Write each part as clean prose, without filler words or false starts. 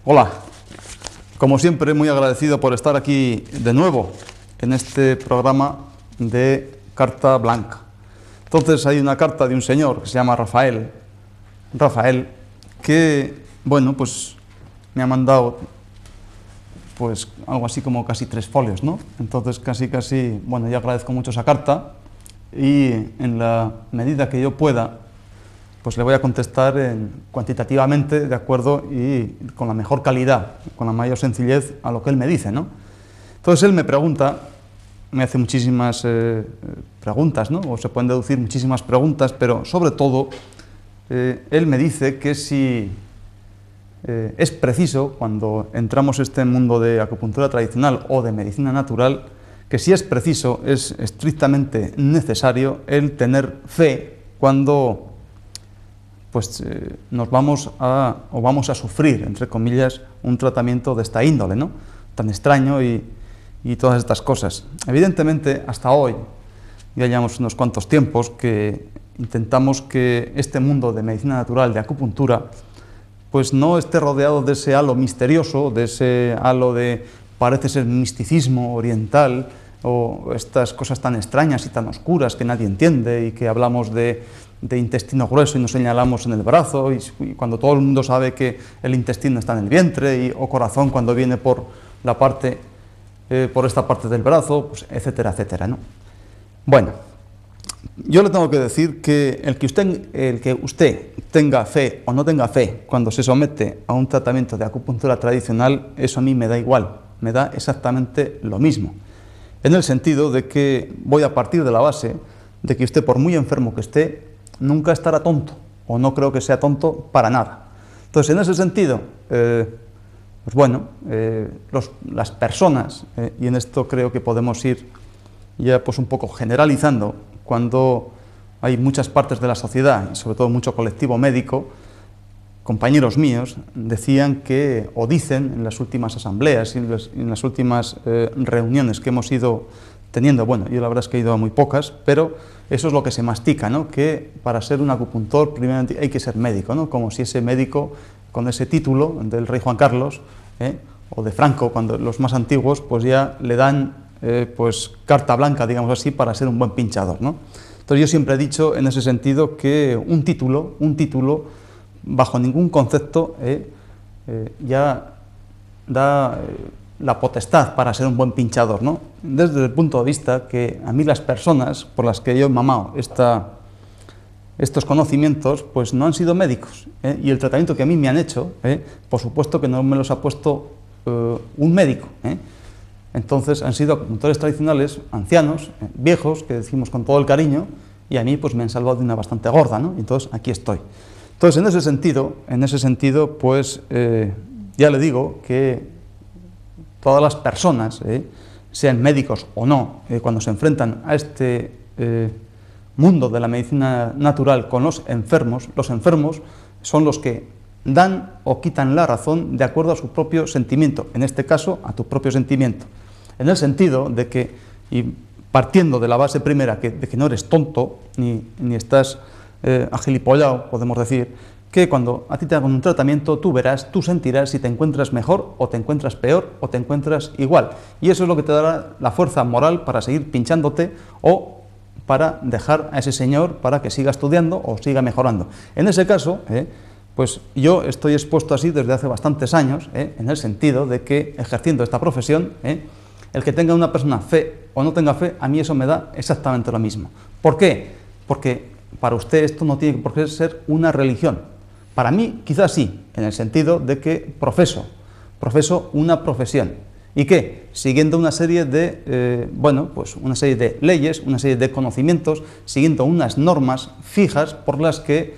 Hola, como siempre muy agradecido por estar aquí de nuevo en este programa de Carta Blanca. Entonces hay una carta de un señor que se llama Rafael, que, bueno, pues me ha mandado pues algo así como casi 3 folios, ¿no? Entonces casi, bueno, yo agradezco mucho esa carta y en la medida que yo pueda, pues le voy a contestar cuantitativamente, de acuerdo, y con la mejor calidad, con la mayor sencillez a lo que él me dice, ¿no? Entonces él me pregunta, me hace muchísimas preguntas, ¿no? O se pueden deducir muchísimas preguntas, pero sobre todo, él me dice que si es preciso, cuando entramos en este mundo de acupuntura tradicional o de medicina natural, que si es preciso, es estrictamente necesario el tener fe cuando pues nos vamos a sufrir, entre comillas, un tratamiento de esta índole, ¿no? Tan extraño y todas estas cosas. Evidentemente, hasta hoy, ya llevamos unos cuantos tiempos que intentamos que este mundo de medicina natural, de acupuntura, pues no esté rodeado de ese halo misterioso, de ese halo de, parece ser, misticismo oriental, o estas cosas tan extrañas y tan oscuras que nadie entiende y que hablamos de intestino grueso y nos señalamos en el brazo y cuando todo el mundo sabe que el intestino está en el vientre o corazón cuando viene por esta parte del brazo, pues etcétera, etcétera, ¿no? Bueno, yo le tengo que decir que el que usted tenga fe o no tenga fe cuando se somete a un tratamiento de acupuntura tradicional, eso a mí me da igual, me da exactamente lo mismo. En el sentido de que voy a partir de la base de que usted, por muy enfermo que esté, nunca estará tonto, o no creo que sea tonto para nada. Entonces, en ese sentido, pues bueno, las personas, y en esto creo que podemos ir ya pues un poco generalizando, cuando hay muchas partes de la sociedad, y sobre todo mucho colectivo médico, compañeros míos decían que, o dicen en las últimas asambleas y en las últimas reuniones que hemos ido teniendo, bueno, yo la verdad es que he ido a muy pocas, pero eso es lo que se mastica, ¿no? Que para ser un acupuntor primero hay que ser médico, ¿no? Como si ese médico con ese título del rey Juan Carlos, o de Franco, cuando los más antiguos, pues ya le dan pues carta blanca, digamos así, para ser un buen pinchador, ¿no? Entonces yo siempre he dicho en ese sentido que un título bajo ningún concepto ya da la potestad para ser un buen pinchador, ¿no? Desde el punto de vista que a mí las personas por las que yo he mamado estos conocimientos, pues no han sido médicos, y el tratamiento que a mí me han hecho, por supuesto que no me los ha puesto un médico, Entonces han sido acupuntores tradicionales, ancianos, viejos, que decimos con todo el cariño, y a mí pues me han salvado de una bastante gorda, ¿no? Entonces aquí estoy. Entonces en ese sentido, pues ya le digo que todas las personas, sean médicos o no, cuando se enfrentan a este mundo de la medicina natural con los enfermos son los que dan o quitan la razón de acuerdo a su propio sentimiento, en este caso a tu propio sentimiento, en el sentido de que, y partiendo de la base primera de que no eres tonto ni estás agilipollado, podemos decir, que cuando a ti te hagan un tratamiento tú sentirás si te encuentras mejor o te encuentras peor o te encuentras igual, y eso es lo que te dará la fuerza moral para seguir pinchándote o para dejar a ese señor para que siga estudiando o siga mejorando. En ese caso, pues yo estoy expuesto así desde hace bastantes años, en el sentido de que ejerciendo esta profesión, el que tenga una persona fe o no tenga fe, a mí eso me da exactamente lo mismo. ¿Por qué? Porque para usted esto no tiene por qué ser una religión. Para mí quizás sí, en el sentido de que profeso una profesión. ¿Y qué? Siguiendo una serie de, pues una serie de leyes, una serie de conocimientos, siguiendo unas normas fijas por las que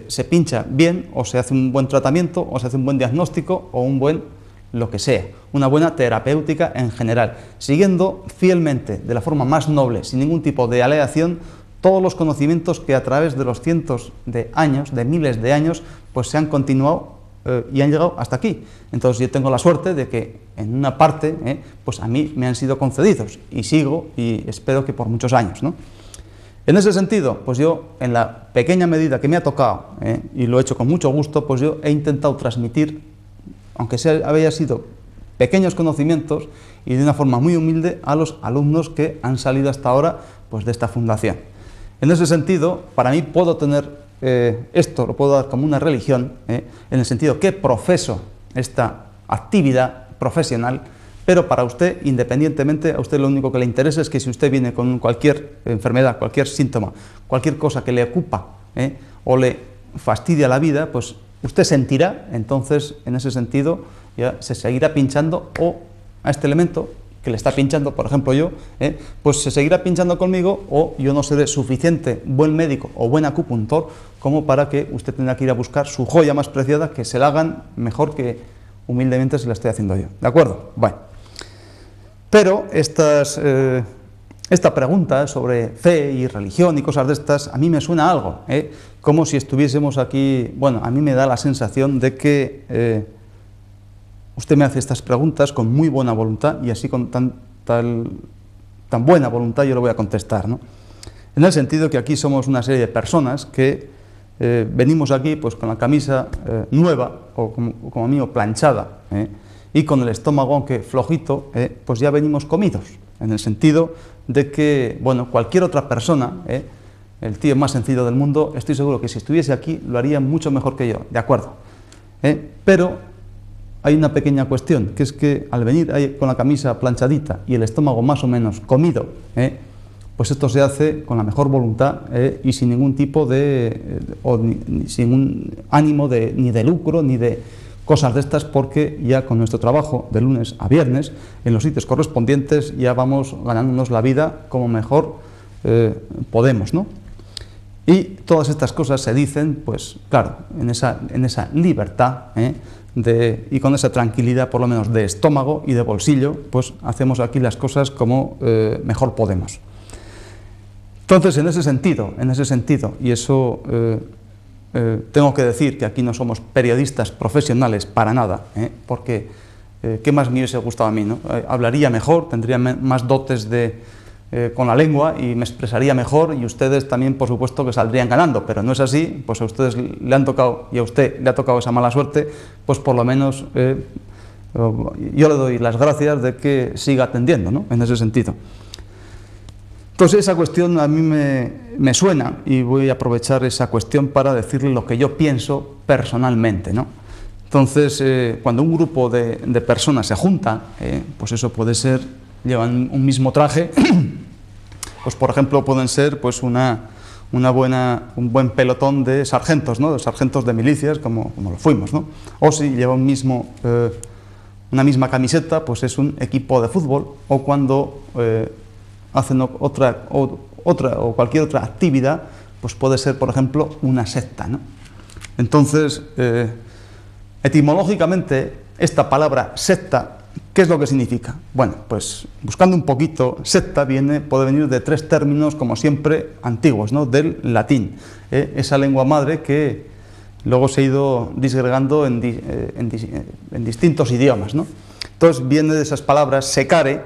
se pincha bien, o se hace un buen tratamiento, o se hace un buen diagnóstico, o un buen lo que sea, una buena terapéutica en general, siguiendo fielmente, de la forma más noble, sin ningún tipo de aleación, todos los conocimientos que a través de los cientos de años, de miles de años, pues se han continuado y han llegado hasta aquí. Entonces yo tengo la suerte de que en una parte, pues a mí me han sido concedidos, y sigo, y espero que por muchos años, ¿no? En ese sentido, pues yo, en la pequeña medida que me ha tocado, y lo he hecho con mucho gusto, pues yo he intentado transmitir aunque sea, haya sido pequeños conocimientos y de una forma muy humilde a los alumnos que han salido hasta ahora pues, de esta fundación. En ese sentido, para mí puedo tener esto, lo puedo dar como una religión, en el sentido que profeso esta actividad profesional, pero para usted, independientemente, a usted lo único que le interesa es que si usted viene con cualquier enfermedad, cualquier síntoma, cualquier cosa que le ocupa o le fastidia la vida, pues usted sentirá, entonces, en ese sentido, ya se seguirá pinchando o a este elemento que le está pinchando, por ejemplo yo, pues se seguirá pinchando conmigo o yo no seré suficiente buen médico o buen acupuntor como para que usted tenga que ir a buscar su joya más preciada, que se la hagan mejor que humildemente se la estoy haciendo yo. ¿De acuerdo? Bueno. Pero esta pregunta sobre fe y religión y cosas de estas, a mí me suena a algo, como si estuviésemos aquí, bueno, a mí me da la sensación de que usted me hace estas preguntas con muy buena voluntad y así con tan buena voluntad yo le voy a contestar, ¿no? En el sentido que aquí somos una serie de personas que venimos aquí pues con la camisa nueva o como mío planchada, y con el estómago aunque flojito, pues ya venimos comidos, en el sentido de que, bueno, cualquier otra persona, el tío más sencillo del mundo, estoy seguro que si estuviese aquí lo haría mucho mejor que yo, ¿de acuerdo? Pero hay una pequeña cuestión, que es que al venir ahí con la camisa planchadita y el estómago más o menos comido, pues esto se hace con la mejor voluntad y sin ningún tipo de, sin un ánimo ni de lucro, ni de cosas de estas, porque ya con nuestro trabajo de lunes a viernes, en los sitios correspondientes, ya vamos ganándonos la vida como mejor podemos, ¿no? Y todas estas cosas se dicen, pues claro, en esa libertad, y con esa tranquilidad, por lo menos de estómago y de bolsillo, pues hacemos aquí las cosas como mejor podemos. Entonces, en ese sentido, y eso tengo que decir que aquí no somos periodistas profesionales para nada, porque ¿qué más me hubiese gustado a mí, ¿no? Hablaría mejor, tendría más dotes con la lengua y me expresaría mejor y ustedes también, por supuesto, que saldrían ganando, pero no es así, pues a ustedes le han tocado y a usted le ha tocado esa mala suerte, pues por lo menos yo le doy las gracias de que siga atendiendo, ¿no? En ese sentido. Entonces esa cuestión a mí me suena y voy a aprovechar esa cuestión para decirle lo que yo pienso personalmente, ¿no? Entonces, cuando un grupo de personas se junta, pues eso puede ser, llevan un mismo traje, pues por ejemplo pueden ser pues un buen pelotón de sargentos, ¿no? De sargentos de milicias, como lo fuimos, ¿no? O si lleva una misma camiseta, pues es un equipo de fútbol, o cuando hacen otra o cualquier otra actividad, pues puede ser, por ejemplo, una secta, ¿no? Entonces, etimológicamente, esta palabra secta, ¿qué es lo que significa? Bueno, pues buscando un poquito, secta puede venir de tres términos, como siempre, antiguos, ¿no? Del latín, esa lengua madre que luego se ha ido disgregando en distintos idiomas, ¿no? Entonces viene de esas palabras secare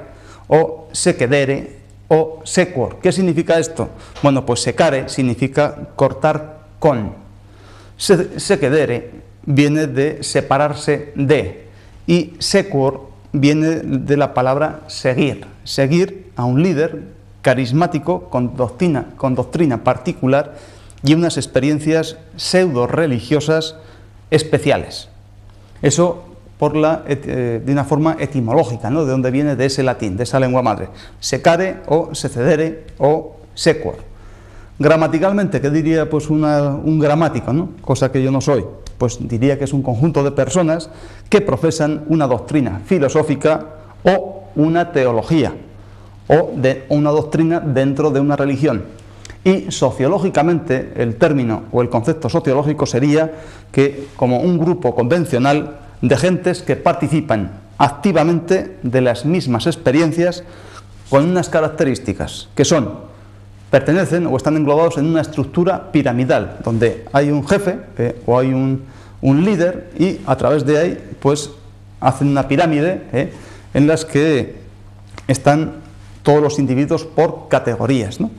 o sequedere o sequor. ¿Qué significa esto? Bueno, pues secare significa cortar con. Sequedere viene de separarse de, y sequor viene de la palabra seguir a un líder carismático con doctrina particular y unas experiencias pseudo-religiosas especiales. Eso de una forma etimológica, ¿no? De donde viene de ese latín, de esa lengua madre. Secare o secedere o sequor. Gramaticalmente, ¿qué diría pues un gramático, ¿no? Cosa que yo no soy? Pues diría que es un conjunto de personas que profesan una doctrina filosófica o una teología, o una doctrina dentro de una religión. Y sociológicamente, el término o el concepto sociológico sería que como un grupo convencional de gentes que participan activamente de las mismas experiencias con unas características que pertenecen o están englobados en una estructura piramidal, donde hay un jefe o hay un líder y a través de ahí pues hacen una pirámide en las que están todos los individuos por categorías, ¿no?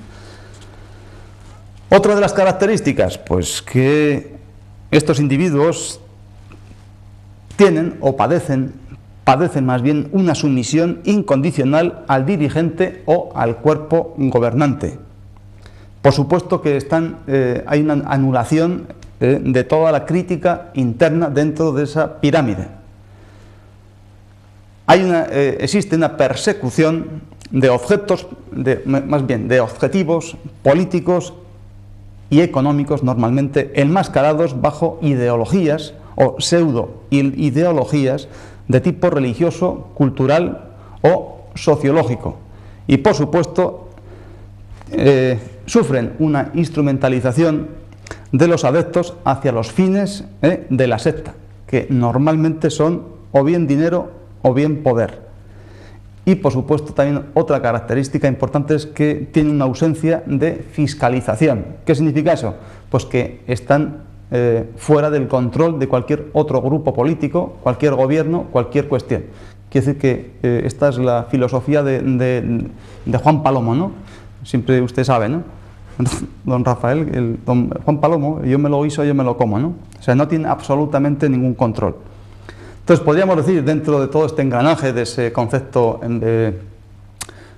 Otra de las características, pues que estos individuos tienen o padecen más bien una sumisión incondicional al dirigente o al cuerpo gobernante. Por supuesto que hay una anulación de toda la crítica interna dentro de esa pirámide. Existe una persecución de objetivos políticos y económicos, normalmente enmascarados bajo ideologías o pseudo-ideologías de tipo religioso, cultural o sociológico. Y por supuesto sufren una instrumentalización de los adeptos hacia los fines de la secta, que normalmente son o bien dinero o bien poder. Y por supuesto también otra característica importante es que tiene una ausencia de fiscalización. ¿Qué significa eso? Pues que están fuera del control de cualquier otro grupo político, cualquier gobierno, cualquier cuestión. Quiere decir que esta es la filosofía de Juan Palomo, ¿no? Siempre usted sabe, ¿no? Don Rafael, don Juan Palomo, yo me lo guiso, yo me lo como, ¿no? O sea, no tiene absolutamente ningún control. Entonces, podríamos decir, dentro de todo este engranaje de ese concepto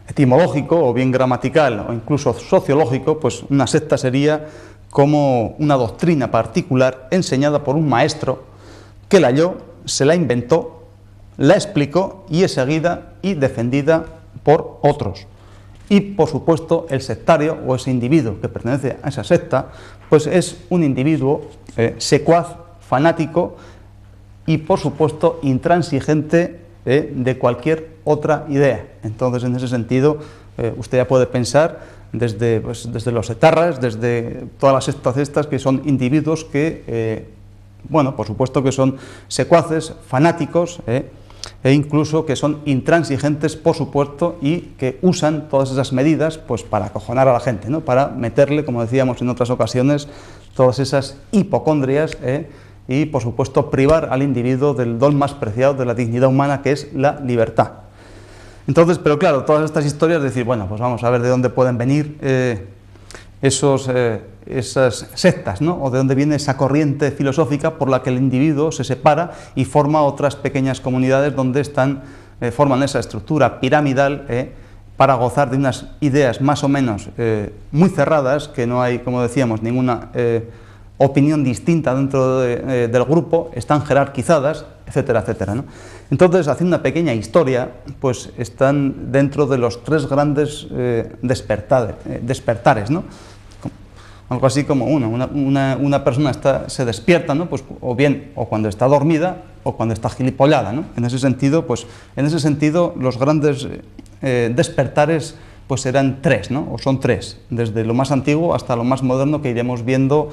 etimológico, o bien gramatical, o incluso sociológico, pues una secta sería como una doctrina particular enseñada por un maestro que la halló, se la inventó, la explicó y es seguida y defendida por otros. Y, por supuesto, el sectario o ese individuo que pertenece a esa secta, pues es un individuo secuaz, fanático y, por supuesto, intransigente de cualquier otra idea. Entonces, en ese sentido, usted ya puede pensar desde los etarras, desde todas las sectas estas, que son individuos que, bueno, por supuesto que son secuaces, fanáticos, e incluso que son intransigentes, por supuesto, y que usan todas esas medidas pues para acojonar a la gente, ¿no? Para meterle, como decíamos en otras ocasiones, todas esas hipocondrias, y, por supuesto, privar al individuo del don más preciado de la dignidad humana, que es la libertad. Entonces, pero claro, todas estas historias, decir, bueno, pues vamos a ver de dónde pueden venir esas sectas, ¿no? O de dónde viene esa corriente filosófica por la que el individuo se separa y forma otras pequeñas comunidades donde forman esa estructura piramidal para gozar de unas ideas más o menos muy cerradas, que no hay, como decíamos, ninguna opinión distinta dentro del grupo, están jerarquizadas, etcétera, etcétera, ¿no? Entonces, haciendo una pequeña historia, pues están dentro de los tres grandes despertares, ¿no? Algo así como una persona se despierta, ¿no? Pues o cuando está dormida o cuando está gilipollada, ¿no? En ese sentido, los grandes despertares pues serán tres, ¿no? O son tres, desde lo más antiguo hasta lo más moderno, que iremos viendo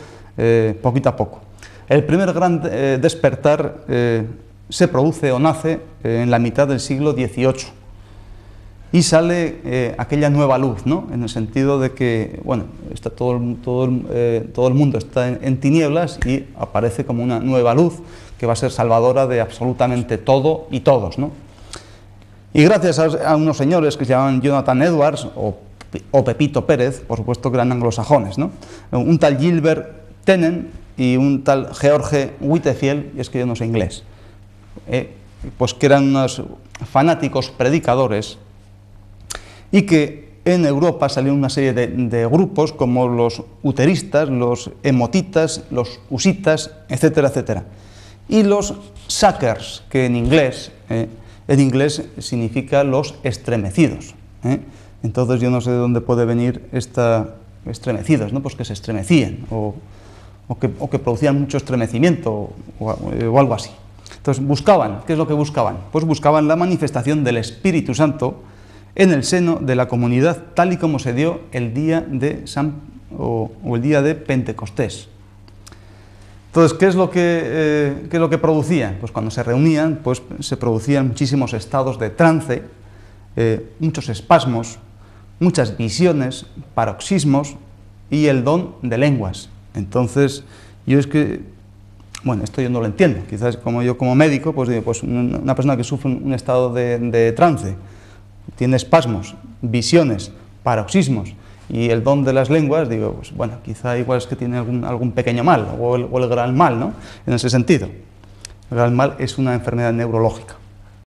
poquito a poco. El primer gran despertar se produce o nace en la mitad del siglo XVIII. Y sale aquella nueva luz, ¿no? En el sentido de que, bueno, está todo el mundo está en tinieblas y aparece como una nueva luz que va a ser salvadora de absolutamente todo y todos, ¿no? Y gracias a unos señores que se llamaban Jonathan Edwards o Pepito Pérez, por supuesto que eran anglosajones, ¿no? Un tal Gilbert Tenen y un tal George Whitefield, y es que yo no sé inglés, pues que eran unos fanáticos predicadores, y que en Europa salieron una serie de grupos como los uteristas, los emotitas, los usitas, etcétera, etcétera. Y los suckers, que en inglés significa los estremecidos. Entonces yo no sé de dónde puede venir estremecidos, ¿no? Pues que se estremecían o que producían mucho estremecimiento o algo así. Entonces buscaban, ¿qué es lo que buscaban? Pues buscaban la manifestación del Espíritu Santo en el seno de la comunidad, tal y como se dio el día de el día de Pentecostés. Entonces, ¿qué es lo que producían? Pues cuando se reunían, pues se producían muchísimos estados de trance, muchos espasmos, muchas visiones, paroxismos y el don de lenguas. Entonces, bueno, esto yo no lo entiendo. Quizás como médico, pues digo, pues una persona que sufre un estado de trance, tiene espasmos, visiones, paroxismos y el don de las lenguas, digo, pues bueno, quizá igual es que tiene algún pequeño mal o el gran mal, ¿no? En ese sentido. El Alzheimer es una enfermedad neurológica.